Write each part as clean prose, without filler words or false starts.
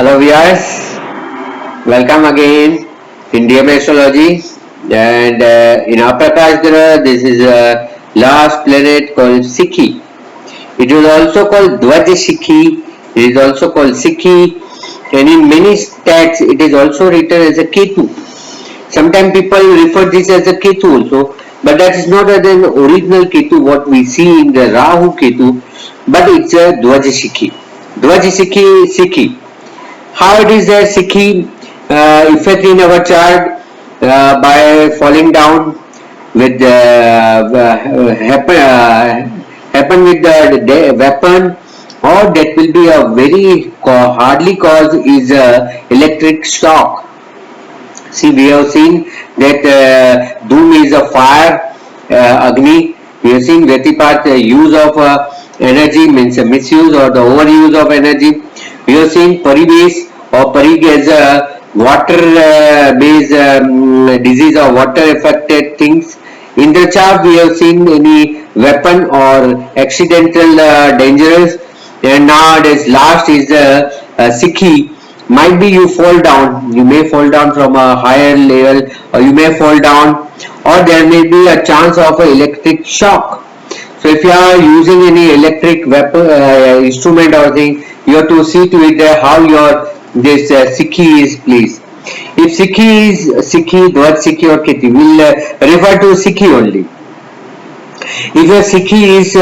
Hello viewers, welcome again in DM Astrology and in Aprakash Graha this is a last planet called Sikhi. It is also called Dwajshiki, it is also called Sikhi and in many texts it is also written as a Ketu. Sometimes people refer this as a Ketu also, but that is not an original Ketu what we see in the Rahu Ketu, but it's a Dwajshiki. Dwajshiki Sikhi. How it is a Sikhi effect in our chart by falling down with happen with the weapon, or that will be a very hardly cause is electric shock. See, we have seen that Doom is a fire, Agni. We have seen Vyatipat use of energy means misuse or the overuse of energy. We have seen Paribase or Parig as a water based disease or water affected things. In the chart, we have seen any weapon or accidental dangerous. And nowadays, last is Sikhi. Might be you fall down, you may fall down from a higher level, or you may fall down, or there may be a chance of an electric shock. So if you are using any electric weapon instrument or thing, you have to see to it how your this Sikhi is placed. If Sikhi is Sikhi, Dwajshiki or Keti, we'll refer to Sikhi only. If your Sikhi is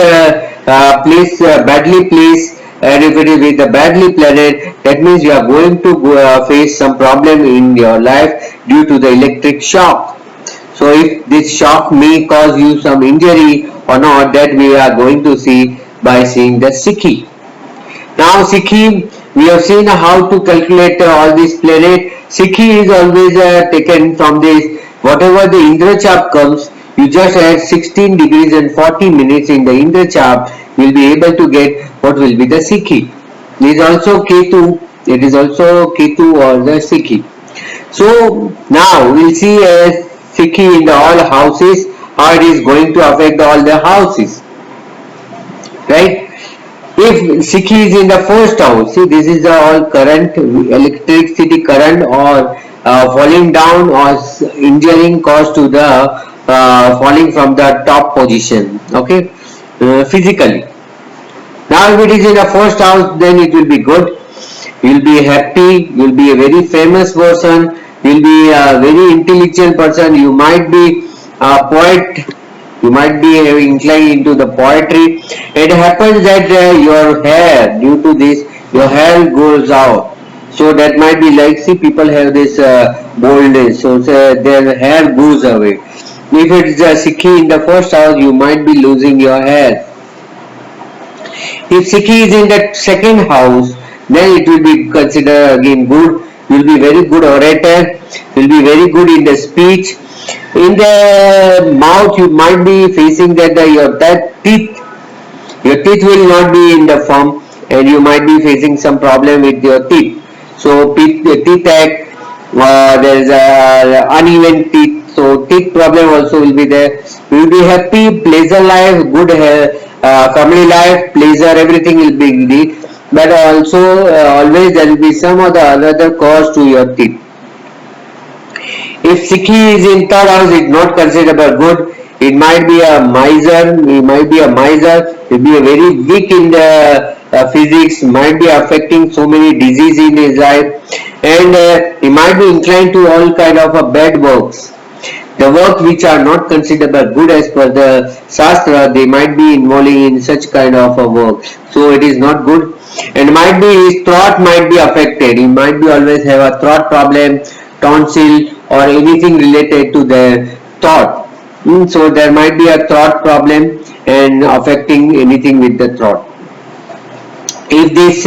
placed badly placed, and if it is with a badly planet, that means you are going to face some problem in your life due to the electric shock. So if this shock may cause you some injury or not, that we are going to see by seeing the Sikhi. Now Sikhi, we have seen how to calculate all these planets. Sikhi is always taken from this, whatever the Indra chart comes, you just add 16 degrees and 40 minutes in the Indra chart, you will be able to get what will be the Sikhi. It is also Ketu, it is also Ketu or the Sikhi. So now we will see a Sikhi in the all houses, how it is going to affect all the houses. Right? If Sikhi is in the first house, see this is the all current, electricity current or falling down or injuring caused to the falling from the top position, okay, physically. Now if it is in the first house, then it will be good, you will be happy, you will be a very famous person, you will be a very intelligent person, you might be a poet, you might be inclined into the poetry. It happens that your hair, due to this, your hair goes out. So that might be like, see, people have this baldness, so their hair goes away. If it is a Sikhi in the first house, you might be losing your hair. If Sikhi is in the second house, then it will be considered again good. You will be very good orator, you will be very good in the speech. In the mouth, you might be facing that your teeth will not be in the form, and you might be facing some problem with your teeth. So teeth act, there is a uneven teeth, so teeth problem also will be there. You will be happy, pleasure life, good family life, pleasure, everything will be good. But also always there will be some or the other cause to your teeth. If Sikhi is in third house, it is not considered good. It might be a miser, he might be a miser, he will be a very weak in the physics, might be affecting so many diseases in his life, and he might be inclined to all kind of bad works. The work which are not considered good as per the Shastra, they might be involving in such kind of a work. So it is not good, and might be his throat might be affected. He might be always have a throat problem, tonsil, or anything related to the throat. So there might be a throat problem and affecting anything with the throat. If this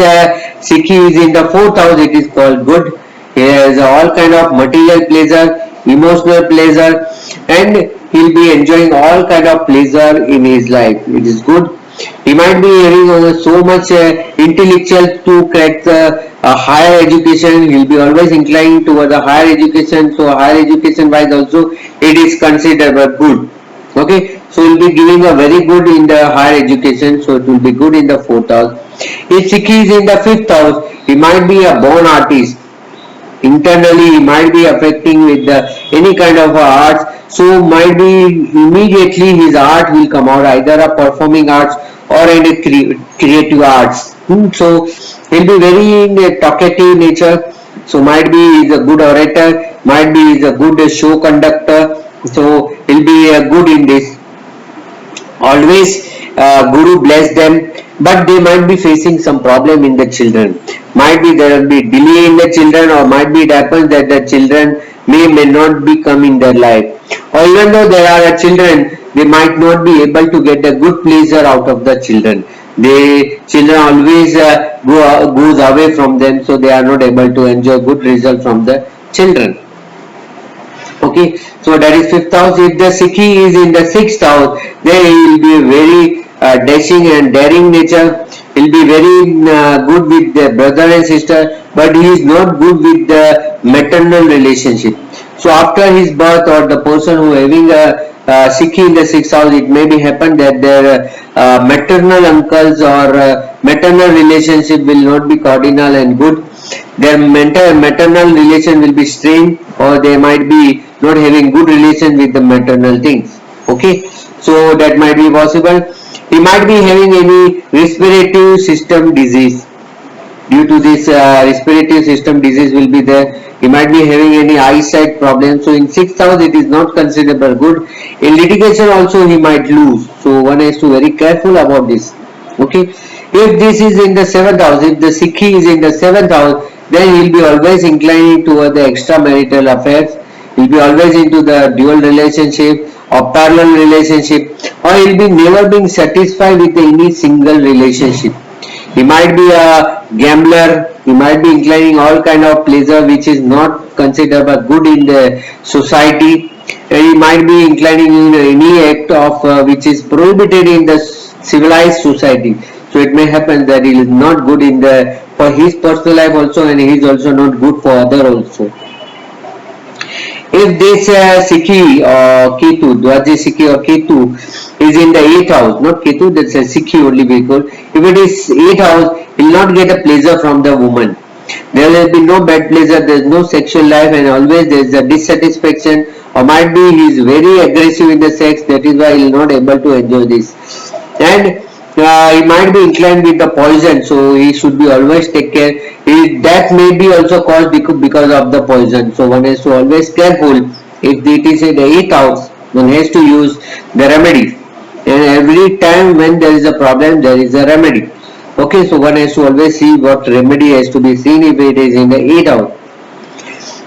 Sikhi is in the fourth house, it is called good. He has all kind of material pleasure, emotional pleasure, and he will be enjoying all kind of pleasure in his life. It is good. He might be having so much intellectual to crack the higher education. He will be always inclined towards the higher education. So higher education wise also it is considered good. Okay, so he'll be giving a very good in the higher education, so it will be good in the fourth house. If Sikhi is in the fifth house, he might be a born artist. Internally, he might be affecting with any kind of arts, so might be immediately his art will come out, either a performing arts or any creative arts. So he'll be very in a talkative nature, so might be he's a good orator, might be he's a good show conductor, so he'll be good in this. Always guru bless them, but they might be facing some problem in the children. Might be there will be delay in the children, or might be it happens that the children may not be come in their life, or even though there are children, they might not be able to get a good pleasure out of the children. The children always goes away from them, so they are not able to enjoy good result from the children. Okay, so that is fifth house. If the Sikhi is in the sixth house, then he will be very dashing and daring nature. He'll be very good with the brother and sister, but he is not good with the maternal relationship. So after his birth, or the person who having a Sikhi in the sixth house, it may be happen that their maternal uncles or maternal relationship will not be cordial and good. Their maternal relation will be strained, or they might be not having good relation with the maternal things. Okay, so that might be possible. He might be having any respiratory system disease. Due to this respiratory system disease will be there. He might be having any eyesight problem. So in sixth house it is not considerable good. In litigation also he might lose. So one has to very careful about this. Okay. If this is in the seventh house, if the Sikhi is in the seventh house, then he will be always inclining toward the extramarital affairs. He will be always into the dual relationship or parallel relationship, or he will be never being satisfied with any single relationship. He might be a gambler, he might be inclining all kind of pleasure which is not considered good in the society. He might be inclining in any act of which is prohibited in the civilized society. So it may happen that he is not good in the for his personal life also, and he is also not good for other also. If this Sikhi or Ketu, Dwajshiki or Ketu is in the 8th house, not Ketu, that's a Sikhi only vehicle. If it is 8th house, he will not get a pleasure from the woman. There will be no bad pleasure, there is no sexual life, and always there is a dissatisfaction, or might be he is very aggressive in the sex, that is why he is not able to enjoy this. And he might be inclined with the poison, so he should be always take care. His death may be also caused because of the poison, so one has to always careful. If it is in the 8th house, one has to use the remedy, and every time when there is a problem, there is a remedy. Okay, so one has to always see what remedy has to be seen if it is in the 8th house.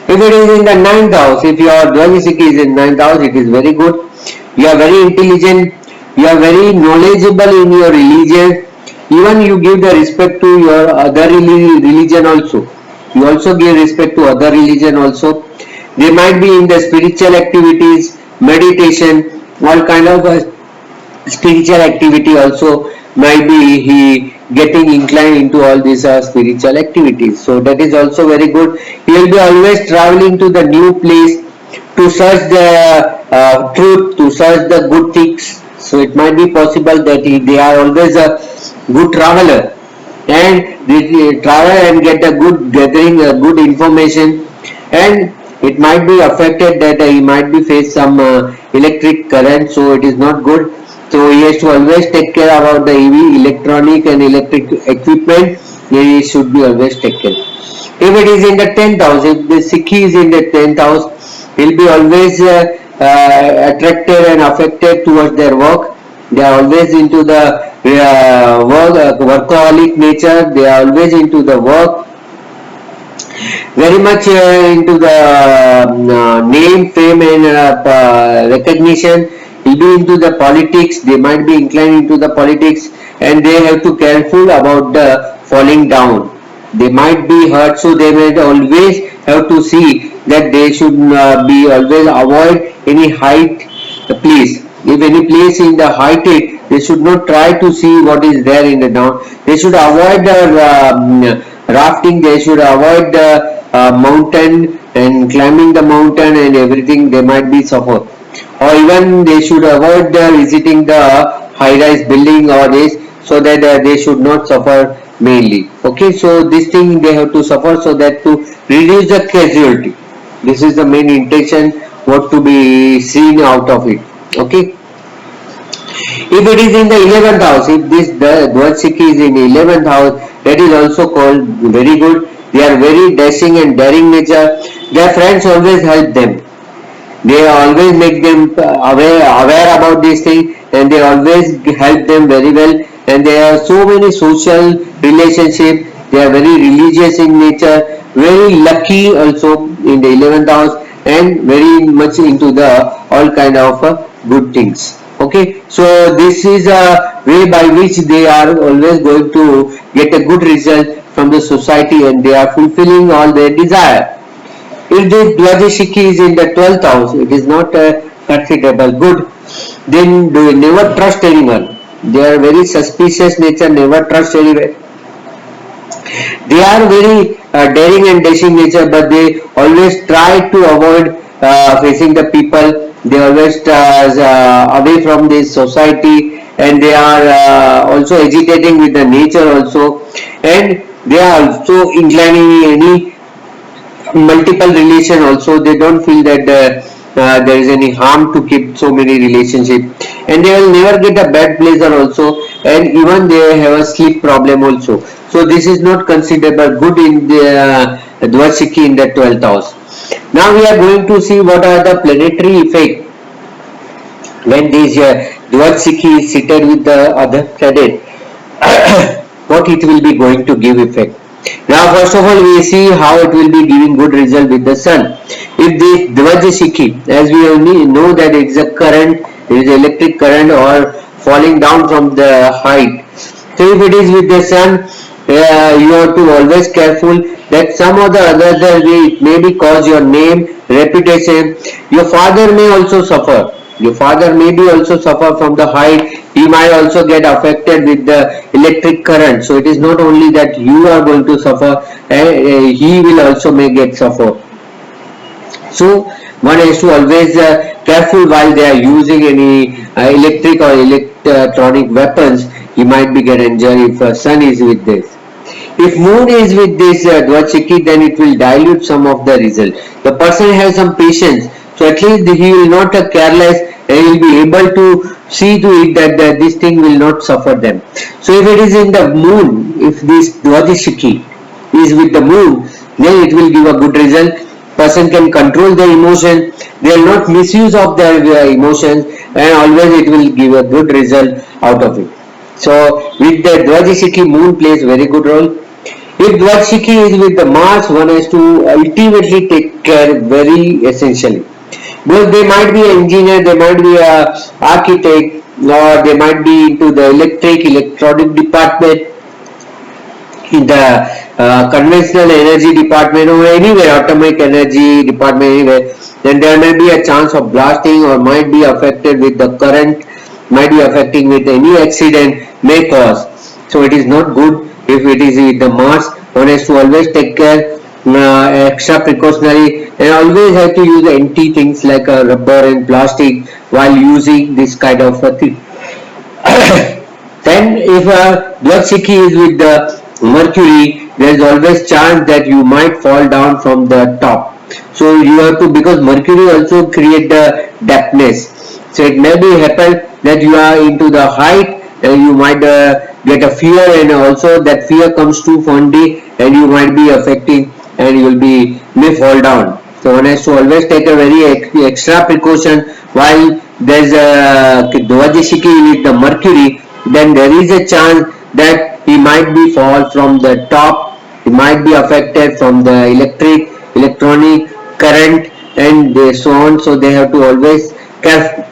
If it is in the 9th house, if your Dwajshiki is in 9th house, it is very good. You are very intelligent, you are very knowledgeable in your religion. Even you give the respect to your other religion also. You also give respect to other religion also. They might be in the spiritual activities, meditation, all kind of spiritual activity also might be he getting inclined into all these spiritual activities. So that is also very good. He will be always traveling to the new place to search the truth, to search the good things. So it might be possible that they are always a good traveler, and they travel and get a good gathering, good information, and it might be affected that he might be face some electric current, so it is not good. So he has to always take care about the EV, electronic and electric equipment. He should be always take care. If it is in the 10th house, if the Sikhi is in the 10th house, he'll be always attracted and affected towards their work. They are always into the workaholic nature. They are always into the work, very much into the name, fame, and recognition. He'll be into the politics. They might be inclined into the politics, and they have to careful about the falling down. They might be hurt, so they may always have to see that they should be always avoid any height place. If any place in the height, they should not try to see what is there in the down. They should avoid the rafting. They should avoid the mountain and climbing the mountain and everything. They might be suffer. or even they should avoid visiting the high-rise building or this, so that they should not suffer mainly. Okay, so this thing they have to suffer so that to reduce the casualty. This is the main intention what to be seen out of it. Okay, if it is in the 11th house, if this the Dwajshiki is in 11th house, that is also called very good. They are very dashing and daring nature. Their friends always help them. They always make them aware about this thing, and they always help them very well. And there are so many social relationships. They are very religious in nature, very lucky also in the 11th house, and very much into the all kind of good things. Okay, so this is a way by which they are always going to get a good result from the society, and they are fulfilling all their desire. If the Dwajshiki is in the 12th house, it is not considerable good. Then they never trust anyone. They are very suspicious nature, never trust anyone. They are very daring and dashing nature, but they always try to avoid facing the people. They always away from this society, and they are also agitating with the nature also, and they are also inclining any multiple relation also. They don't feel that there is any harm to keep so many relationship, and they will never get a bad pleasure also, and even they have a sleep problem also. So this is not considered good in the Dwajshiki in the 12th house. Now we are going to see what are the planetary effect when this Dwajshiki is seated with the other planet. What it will be going to give effect. Now first of all we see how it will be giving good result with the sun. If this Dwajshiki, as we only know that it is a current, it is electric current or falling down from the height. So if it is with the sun, you have to always careful that some or the other way it may be cause your name, reputation. Your father may also suffer. Your father may be also suffer from the height. He might also get affected with the electric current. So it is not only that you are going to suffer, he will also may get suffer. So one has to always careful while they are using any electric or electronic weapons. He might be get injured if sun is with this. If moon is with this Dwajshiki, then it will dilute some of the result. The person has some patience, so at least he will not careless, and he will be able to see to it that this thing will not suffer them. So if it is in the moon, if this Dwajshiki is with the moon, then it will give a good result. Person can control their emotion, they will not misuse of their emotions, and always it will give a good result out of it. So with the Dwajshiki, moon plays very good role. If Dwajshiki is with the Mars, one has to ultimately take care very essentially. Because they might be an engineer, they might be an architect, or they might be into the electronic department, in the conventional energy department, or anywhere, atomic energy department, anywhere, then there may be a chance of blasting, or might be affected with the current, might be affecting with any accident may cause. So it is not good if it is with the Mars. One has to always take care, extra precautionary, and always have to use anti things like rubber and plastic while using this kind of a thing. Then if Dwajshiki is with the Mercury, there is always chance that you might fall down from the top. So you have to, because Mercury also create the dampness. So it may be happen that you are into the height, and you might get a fear, and also that fear comes to one day, and you might be affecting, and you will be may fall down. So one has to always take a very extra precaution while there is a Dwajshiki with the Mercury. Then there is a chance that he might be fall from the top. He might be affected from the electronic current, and so on. So they have to always careful.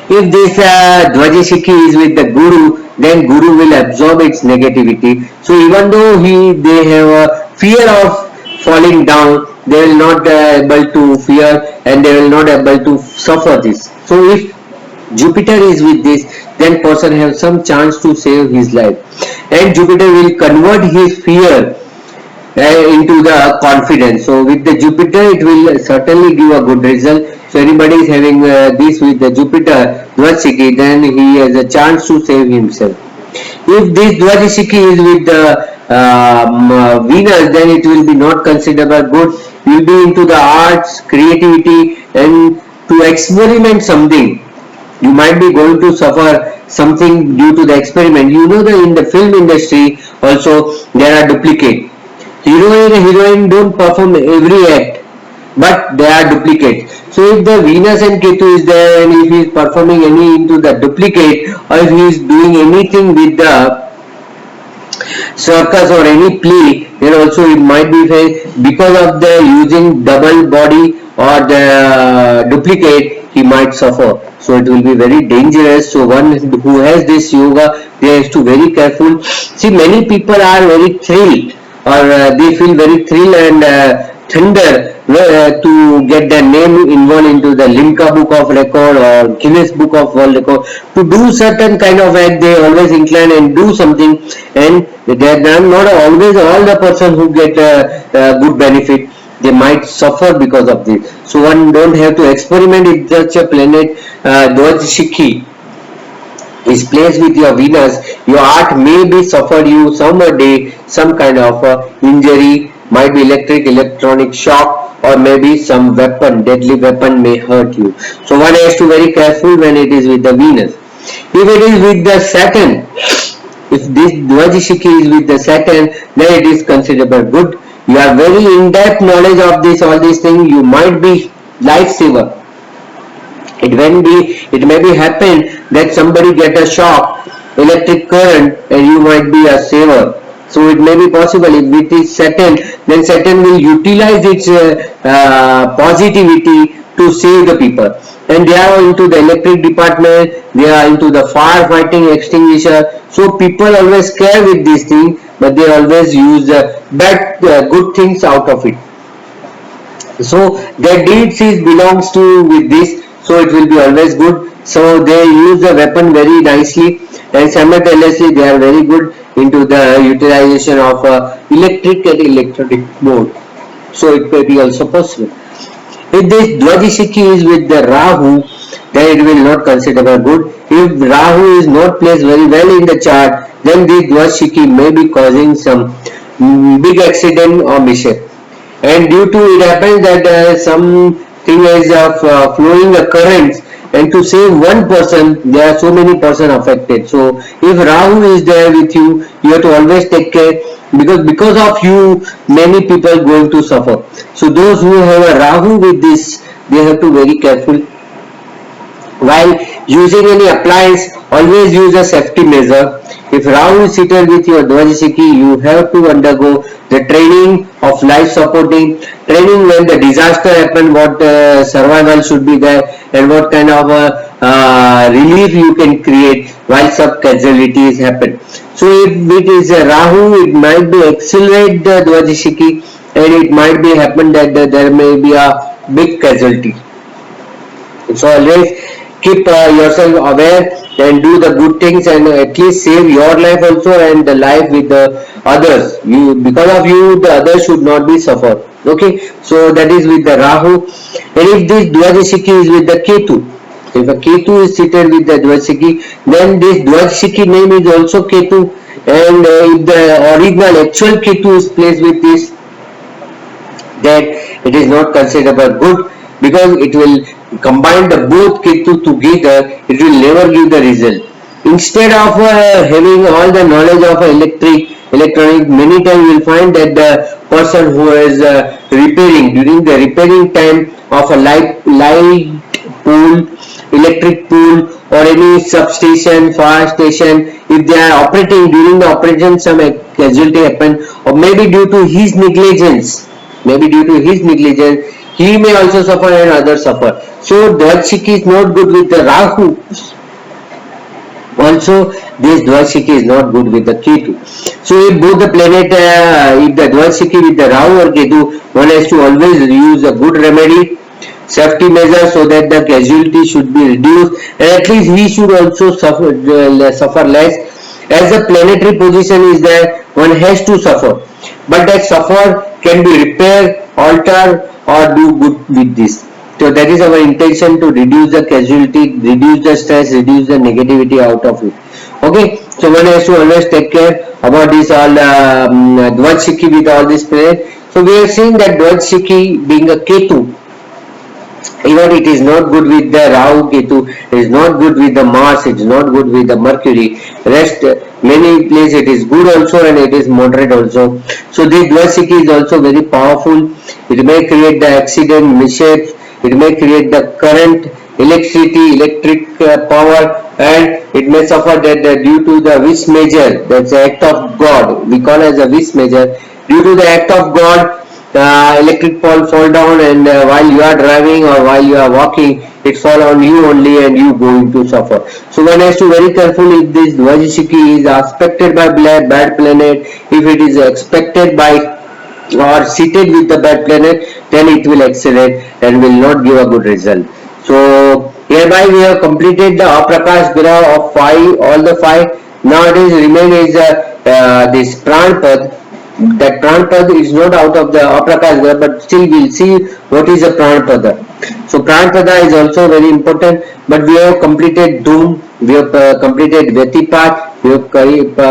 If this Dwajshiki is with the Guru, then Guru will absorb its negativity. So even though they have a fear of falling down, they will not able to fear, and they will not able to suffer this. So if Jupiter is with this, then person have some chance to save his life, and Jupiter will convert his fear into the confidence. So with the Jupiter, it will certainly give a good result. So anybody is having this with the Jupiter Dwajshiki, then he has a chance to save himself. If this Dwajshiki is with the Venus, then it will be not considered good. You will be into the arts, creativity, and to experiment something. You might be going to suffer something due to the experiment. You know that in the film industry also there are duplicate. Hero and heroine don't perform every act, but they are duplicate. So if the Venus and Ketu is there, and if he is performing any into the duplicate, or if he is doing anything with the circus or any play, then also it might be because of the using double body or the duplicate, he might suffer. So it will be very dangerous. So one who has this yoga, they have to very careful. See, many people are very thrilled, or they feel very thrilled and thunder to get their name involved into the Limca Book of Record or Guinness Book of World Record. To do certain kind of act, they always incline and do something, and they are not always all the person who get good benefit. They might suffer because of this. So one don't have to experiment with such a planet. Dwajshiki is placed with your Venus, your art may be suffered you some day some kind of injury, might be electronic shock, or maybe some weapon, deadly weapon may hurt you. So one has to very careful when it is with the Venus. If it is with the Saturn, if this Dwajshiki is with the Saturn, then it is considered good. You have very in-depth knowledge of this, all these things, you might be lifesaver. It may be happen that somebody get a shock, electric current, and you might be a saver. So it may be possible. If it is Saturn, then Saturn will utilize its positivity to save the people. And they are into the electric department, they are into the firefighting extinguisher. So people always care with these things, but they always use bad good things out of it. So their deeds belongs to with this, so it will be always good. So they use the weapon very nicely, and simultaneously they are very good into the utilization of electric and electronic mode. So it may be also possible. If this Dwajshiki is with the Rahu, then it will not consider good. If Rahu is not placed very well in the chart, then this Dwajshiki may be causing some big accident or mishap. And due to it happens that something is flowing the currents, and to save one person, there are so many person affected. So if Rahu is there with you, you have to always take care, because of you many people going to suffer. So those who have a Rahu with this, they have to very careful. While using any appliance, always use a safety measure. If Rahu is seated with your Dwajshiki, you have to undergo the training of life supporting, training when the disaster happen, what survival should be there, and what kind of relief you can create while some casualties happen. So if it is a Rahu, it might be accelerate the Dwajshiki, and it might be happen that there may be a big casualty. So always keep yourself aware and do the good things, and at least save your life also and the life with the others. Because of you, the others should not be suffered. Okay, so that is with the Rahu. And if this Dwajshiki is with the Ketu, if a Ketu is seated with the Dwajshiki, then this Dwajshiki name is also Ketu. And if the original actual Ketu is placed with this, that it is not considered good, because it will combine the both Ketu together, it will never give the result. Instead of having all the knowledge of electronic, many times you will find that the person who is repairing, during the repairing time of a light pool, electric pool, or any substation, fire station, if they are operating, during the operation some casualty happen, or maybe due to his negligence, he may also suffer and others suffer. So Dwajshiki is not good with the Rahu. Also this Dwajshiki is not good with the Ketu. So if both the planet, if the Dwajshiki with the Rahu or Ketu, one has to always use a good remedy, safety measure, so that the casualty should be reduced, and at least he should also suffer less. As the planetary position is there, one has to suffer, but that suffer can be repaired, altered, or do good with this. So that is our intention, to reduce the casualty, reduce the stress, reduce the negativity out of it. Okay, so one has to always take care about this all Dwajshiki with all this planet. So we have seen that Dwajshiki being a Ketu, even it is not good with the Rahu Ketu, it is not good with the Mars, it is not good with the Mercury. Rest many places it is good also and it is moderate also. So this Dwajshiki is also very powerful. It may create the accident, misshapes, it may create the current, electricity, electric power, and it may suffer that due to the wish measure, that's the act of God, we call as a wish measure. Due to the act of God, electric pole fall down, and while you are driving or while you are walking, it fall on you only and you going to suffer. So one has to very careful if this Dwajshiki is aspected by bad planet, if it is expected by or seated with the bad planet, then it will accelerate and will not give a good result. So hereby we have completed the Aprakash Graha of 5, all the 5. Nowadays remain is this Pranpad. That Pranpad is not out of the Aprakash Graha, but still we'll see what is a Pranpada. So Pranpada is also very important, but we have completed Doom, we have completed Vyatipat, we have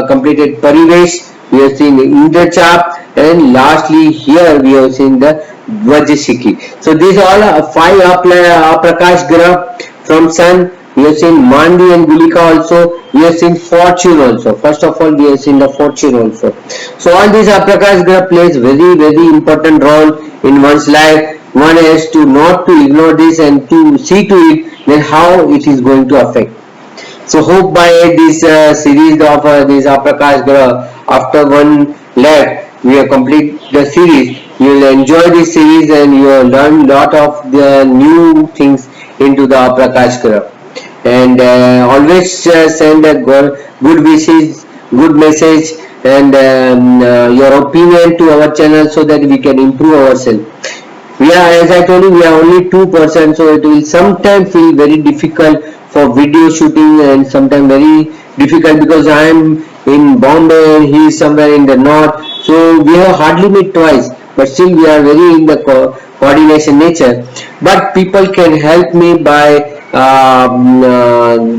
completed Parivesh, we have seen Indrachap, and lastly here we have seen the Dwajshiki. So these all are 5 Aprakash Graha from Sun. We have seen Mandi and Gulika also. We have seen Fortune also. First of all, we have seen the Fortune also. So all these Aprakash Graha plays very important role in one's life. One has to not to ignore this and to see to it then how it is going to affect. So hope by this series of this Aprakash Graha, after one left, we have complete the series. You will enjoy this series and you will learn lot of the new things into the Aprakash Graha. And always send a good wishes, good message, and your opinion to our channel so that we can improve ourselves. We are, as I told you, we are only 2%, so it will sometimes feel very difficult for video shooting and sometimes very difficult because I am in Bombay and he is somewhere in the north. So we have hardly met twice, but still we are very in the coordination nature. But people can help me by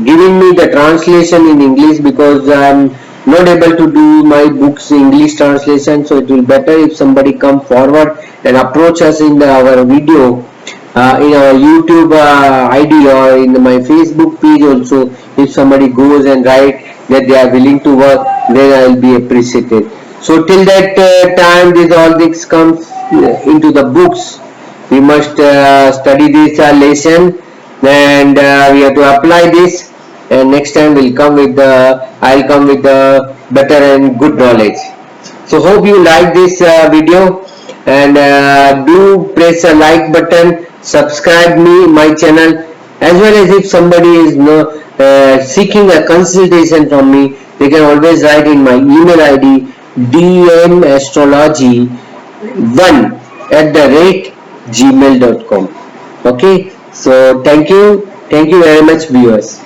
giving me the translation in English because I am not able to do my books English translation, so it will better if somebody come forward and approach us in our video in our YouTube ID or in my Facebook page also. If somebody goes and write that they are willing to work, then I will be appreciated. So till that time, this all this comes into the books. We must study this lesson and we have to apply this, and next time we'll come with the I'll come with the better and good knowledge. So hope you like this video, and do press a like button, subscribe me my channel, as well as if somebody is seeking a consultation from me, they can always write in my email ID dmastrology1@gmail.com. Okay, so thank you very much viewers.